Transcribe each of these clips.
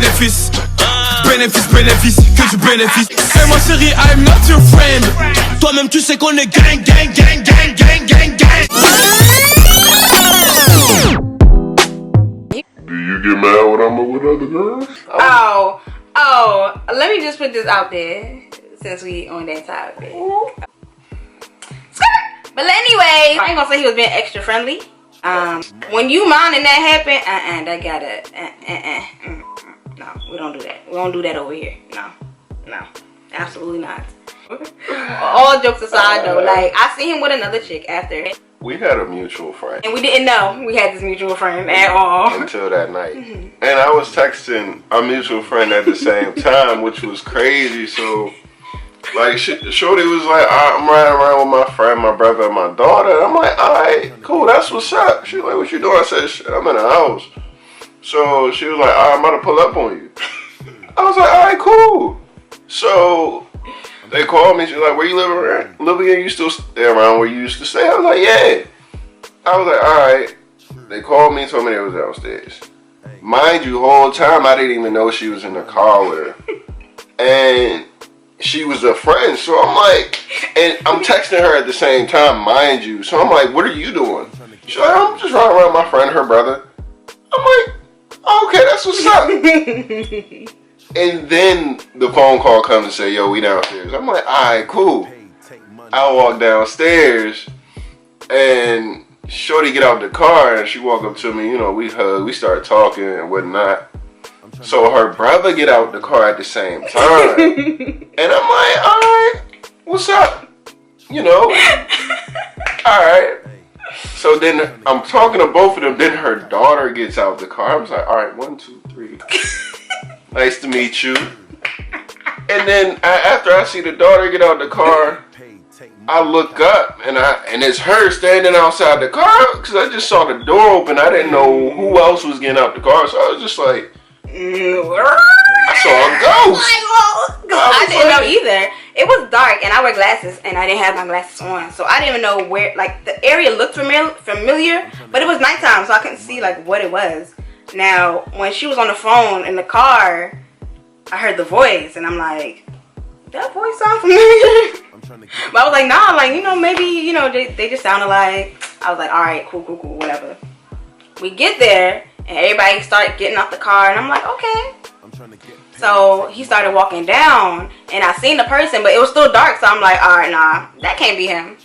Benefice. Benefice, que du bénéfice. Hey ma chérie, I'm not your friend. Toi-même tu sais qu'on est gang. Do you get mad when I'm with other girls? Oh, let me just put this out there since we on that topic. But anyway, I ain't gonna say he was being extra friendly. When you mind and that happen, that gotta, no, we don't do that. We don't do that over here. No, absolutely not. All jokes aside though, like I see him with another chick after. We had a mutual friend. And we didn't know we had this mutual friend at all. Until that night. And I was texting our mutual friend at the same time, which was crazy. So, like, Shorty was like, I'm riding around with my friend, my brother, and my daughter. I'm like, alright, cool, that's what's up. She was like, what you doing? I said, shit, I'm in the house. So, she was like, I'm about to pull up on you. I was like, alright, cool. So, they called me. She's like, where you living in? You still stay around where you used to stay? I was like, yeah. I was like, all right. They called me and told me they was downstairs. Mind you, the whole time I didn't even know she was in the car with her. And she was a friend. So I'm like, and I'm texting her at the same time, mind you. So I'm like, what are you doing? She's like, I'm just riding around with my friend, her brother. I'm like, okay, that's what's up. And then the phone call comes and say, yo, we downstairs. I'm like, alright, cool. I walk downstairs and Shorty get out the car and she walk up to me, you know, we hug, we start talking and whatnot. So her brother get out the car at the same time. And I'm like, alright, what's up? You know, alright. So then I'm talking to both of them, then her daughter gets out the car. I was like, alright, 1, 2, 3. Nice to meet you. And then after I see the daughter get out the car, I look up and it's her standing outside the car because I just saw the door open. I didn't know who else was getting out the car, so I was just like, I saw a ghost. I didn't know either. It was dark and I wear glasses and I didn't have my glasses on, so I didn't even know where. Like the area looked familiar, but it was nighttime, so I couldn't see like what it was. Now, when she was on the phone in the car, I heard the voice, and I'm like, that voice sound familiar? But I was like, nah, like, you know, maybe, you know, they just sounded like, I was like, all right, cool, whatever. We get there, and everybody started getting off the car, and I'm like, okay. So he started walking down, and I seen the person, but it was still dark, so I'm like, all right, nah, that can't be him.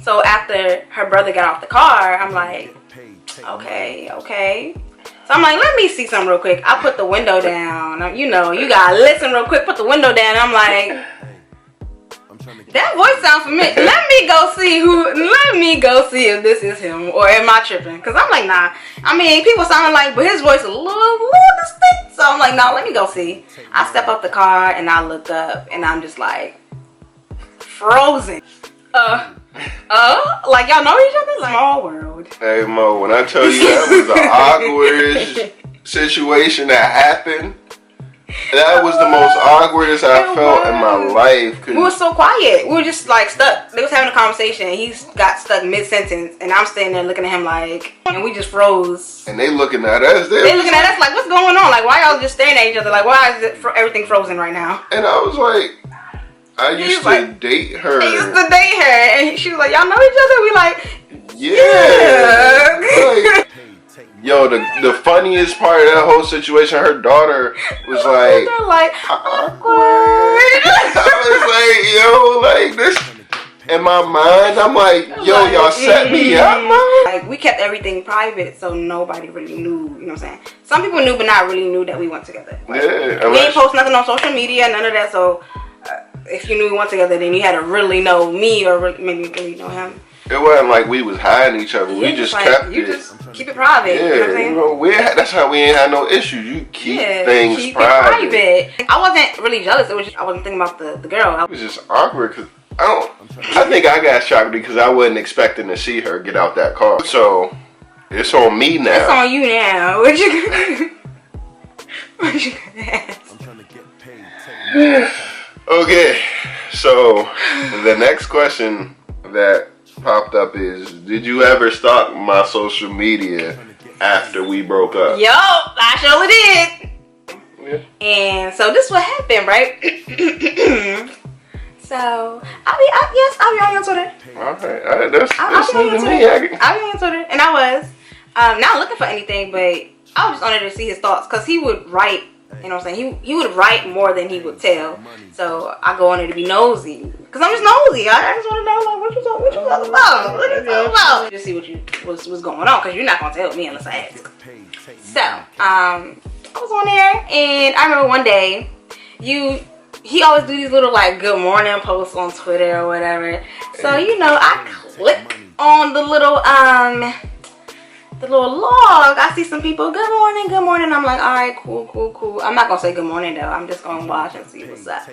So after her brother got off the car, I'm like, okay. So I'm like, let me see something real quick. I put the window down. You know, you gotta listen real quick. Put the window down. I'm like, that voice sounds familiar. Let me go see if this is him or am I tripping? Cause I'm like, nah. I mean, people sounding like, but his voice a little distinct. So I'm like, nah, let me go see. I step up the car and I look up and I'm just like, frozen. Like y'all know each other? Like, small world. Hey Mo, when I tell you that was the awkwardest situation that happened, that was the most awkwardest I felt in my life. We were so quiet. We were just like stuck. They was having a conversation and he got stuck mid-sentence and I'm standing there looking at him like, and we just froze. And they looking at us. They looking at us like, what's going on? Like, why y'all just staring at each other? Like, why is everything frozen right now? And I was like, I used to date her. And she was like, y'all know each other? We like, yeah. Like, yo, the funniest part of that whole situation, her daughter was like, awkward. I was like, yo, like this. In my mind, I'm like, yo, y'all set me up, man. Like, we kept everything private, so nobody really knew, you know what I'm saying? Some people knew, but not really knew that we went together. Like, yeah. We didn't post nothing on social media, none of that, so if you knew we went together, then you had to really know me or maybe really know him. It wasn't like we was hiding each other. We just kept it. Just keep it private. Yeah, you know what I'm saying? That's how we ain't had no issues. You keep things private. I wasn't really jealous. It was just, I wasn't thinking about the girl. It was just awkward because I think I got shocked because I wasn't expecting to see her get out that car. So it's on me now. It's on you now. What you gonna ask? Okay, so the next question that popped up is, did you ever stalk my social media after we broke up? Yo, I surely did. Yeah. And so this what happened, right? So I'll be on your Twitter. Okay, that's I'll new to be me. on your Twitter, and I was not looking for anything, but I was just on there to see his thoughts, because he would write. You know what I'm saying? He would write more than he would tell. So I go on there to be nosy, because I'm just nosy. I just want to know, like, what you talking about? What you talking about? Just see what's going on, because you're not gonna tell me unless I ask. So I was on there, and I remember one day he always do these little like good morning posts on Twitter or whatever. So I click on the little log. I see some people, good morning. I'm like, all right, cool. I'm not gonna say good morning though. I'm just gonna watch and see what's up.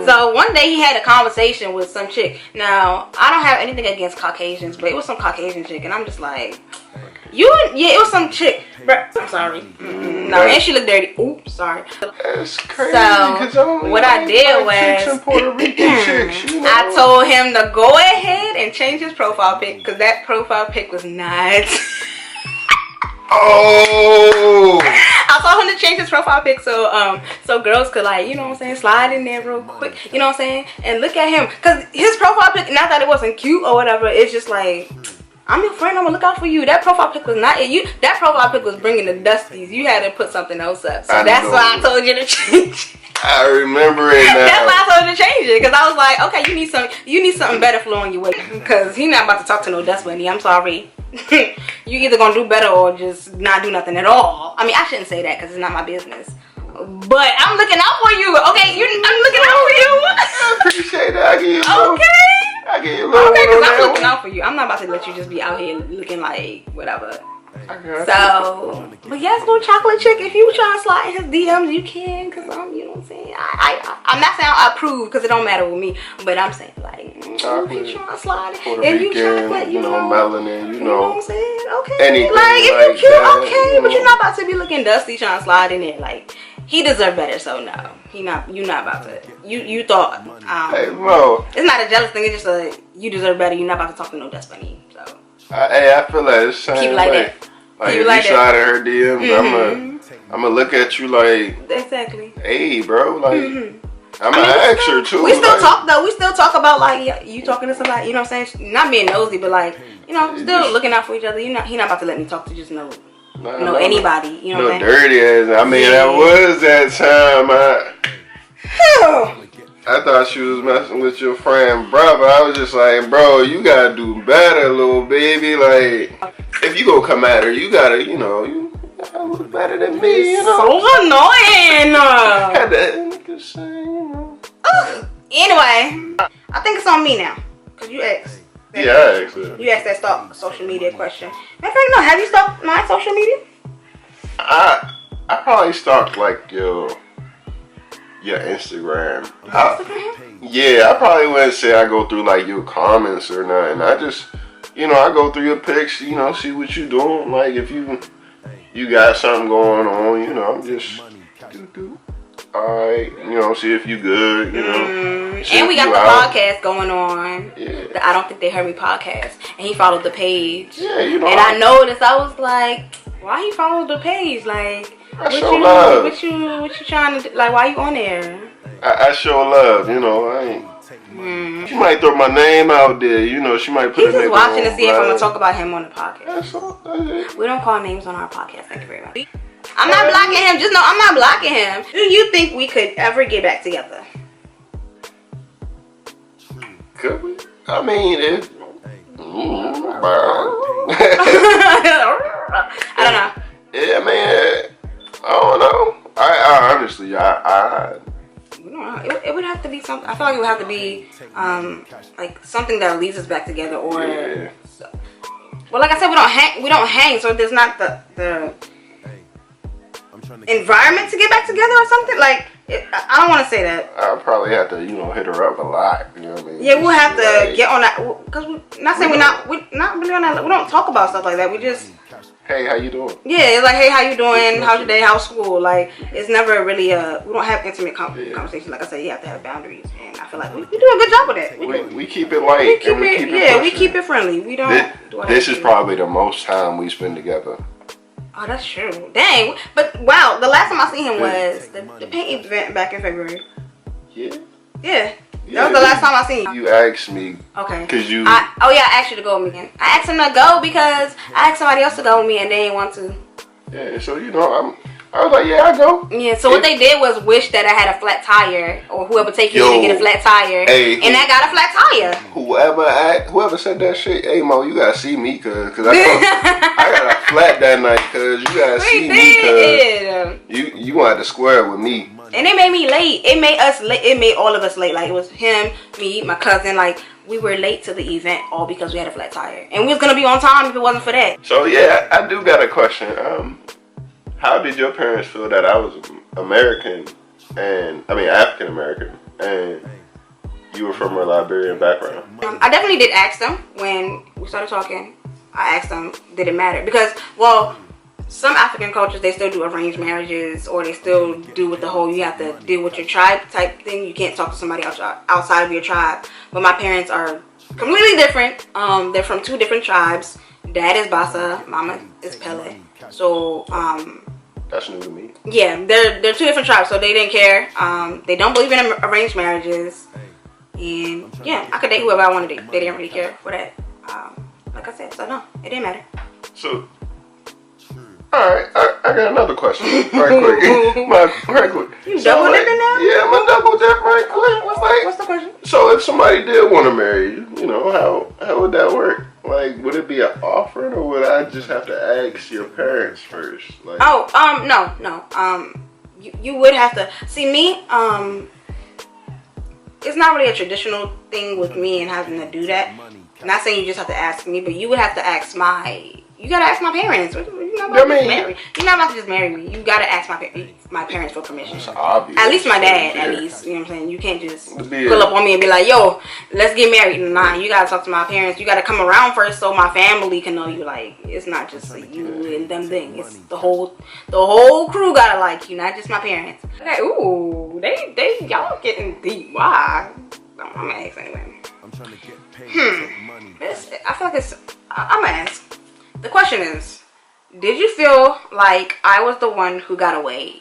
So one day he had a conversation with some chick. Now I don't have anything against Caucasians, but it was some Caucasian chick, and I'm just like, it was some chick. Bruh, I'm sorry. No, and she looked dirty. Oops, sorry. That's crazy. So what I did was, Puerto Rican chicks, I told him to go ahead and change his profile pic, because that profile pic was not. Oh! I told him to change his profile pic so girls could, like, you know what I'm saying, slide in there real quick, you know what I'm saying, and look at him, because his profile pic, not that it wasn't cute or whatever, it's just like, I'm your friend, I'm gonna look out for you. That profile pic was not it. That profile pic was bringing the dusties. You had to put something else up. So that's why I told you to change. I remember it now. That's why I told you to change it, because I was like, okay, you need something better flowing your way, because he not about to talk to no dust bunny. I'm sorry. You either gonna do better or just not do nothing at all. I mean, I shouldn't say that because it's not my business. But I'm looking out for you. Okay, I'm looking out for you. I appreciate that. I give you I give you a little okay, because I'm looking out for you. I'm not about to let you just be out here looking like whatever. So, but yes, little chocolate chick, if you trying to slide in his DMs, you can, because you know what I'm saying. I'm not saying I approve, because it don't matter with me, but I'm saying, like, if you trying to slide in, if you chocolate, you know, melanin, you know what I'm saying. Okay, anything like if like you cute, that, okay, but you're not about to be looking dusty trying to slide in there. Like, he deserves better, so no, you're not about to. You thought, hey, bro, it's not a jealous thing. It's just you deserve better. You're not about to talk to no dust bunny. So, hey, I feel like it's the same keep like way. that. Like, if you slide in her DMs, I'm gonna look at you like, exactly. Hey, bro, like, I'm gonna ask her too. We still talk though. We still talk about, like, you talking to somebody. You know what I'm saying? Not being nosy, but like, you know, still looking out for each other. He not about to let me talk to just no anybody. You know what I'm saying? Dirty ass. I mean, that was that time. I thought she was messing with your friend, brother. I was just like, bro, you gotta do better, little baby. Like, if you gonna come at her, you gotta look better than me. You know? So annoying. Anyway, I think it's on me now, cause you asked. Yeah, I asked it. You asked that social media question. Matter of fact, no, have you stalked my social media? I probably stalked like your Instagram. I probably wouldn't say I go through like your comments or nothing. I just, I go through your pics, see what you doing. Like, if you got something going on, I'm just alright, see if you good, And we got the podcast going on. Yeah. The I Don't Think They Heard Me podcast. And he followed the page. Yeah, And I noticed, I was like, why he followed the page? Like, what you trying to do? Like, why you on there? I show love, I ain't. She might throw my name out there, she might put. He's just watching to see if I'm gonna talk about him on the podcast. That's all. We don't call names on our podcast. Thank you very much. I'm not blocking him. Just know I'm not blocking him. Do you think we could ever get back together? Could we? I mean, if. I don't know. Yeah, man. I don't know. I honestly, it would have to be something. I feel like it would have to be like something that leads us back together, or well, like I said, we don't hang, so there's not the environment to get back together or something. Like, I don't want to say that. I'll probably have to, hit her up a lot. You know what I mean? Yeah, we'll have to get on that, because we're not saying we're not really on that. We don't talk about stuff like that. We just. Hey, how you doing? Yeah, it's like, hey, how you doing? How's your day? How's school? Like, it's never really we don't have intimate conversations. Like I said, you have to have boundaries, and I feel like we do a good job with that. We keep it light. We keep it friendly. We don't. This is probably the most time we spend together. Oh, that's true. Dang. But wow, the last time I seen him was the paint event back in February. Yeah. Yeah. That was the last time I seen you. You asked me. Okay. Cause you. Oh yeah, I asked you to go with me. I asked him to go because I asked somebody else to go with me and they didn't want to. Yeah. So you know, I was like, yeah, I go. Yeah. So what they did was wish that I had a flat tire, or whoever take you to get a flat tire, and I got a flat tire. Whoever said that shit, hey Mo, you gotta see me, cause I got a flat that night, cause you gotta see me, cause you wanted to square with me. And it made me late. It made us late. It made all of us late. Like it was him, me, my cousin. Like we were late to the event all because we had a flat tire, and we was gonna be on time if it wasn't for that. So yeah, I do got a question. How did your parents feel that I was American, African American, and you were from a Liberian background? I definitely did ask them when we started talking. I asked them, did it matter? Because, well, some African cultures, they still do arranged marriages, or they still do with the whole you have to deal with your tribe type thing. You can't talk to somebody outside of your tribe. But my parents are completely different. They're from 2 different tribes. Dad is Bassa, Mama is Pele. So, that's new to me. Yeah, they're 2 different tribes, so they didn't care. They don't believe in arranged marriages. And yeah, I could date whoever I want to date. They didn't really care for that. Like I said, so no, it didn't matter. So, alright, I got another question. Right quick. You double dipping now? Yeah, I'm a double dip right quick. What's the question? So if somebody did want to marry you, you know, how would that work? Like, would it be an offering, or would I just have to ask your parents first? Like, no. You would have to see me. It's not really a traditional thing with me and having to do that. I'm not saying you just have to ask me, but you would have to ask you gotta ask my parents. You're not about to just marry me. You gotta ask my parents for permission. It's obvious. At least my dad, at least. You know what I'm saying? You can't just pull up on me and be like, yo, let's get married. Nah, you gotta talk to my parents. You gotta come around first so my family can know you. Like, it's not just like you and them thing. It's the whole crew gotta like you, not just my parents. Okay, ooh, y'all getting deep. Why? I'm gonna ask anyway. I feel like I'm gonna ask. The question is, did you feel like I was the one who got away?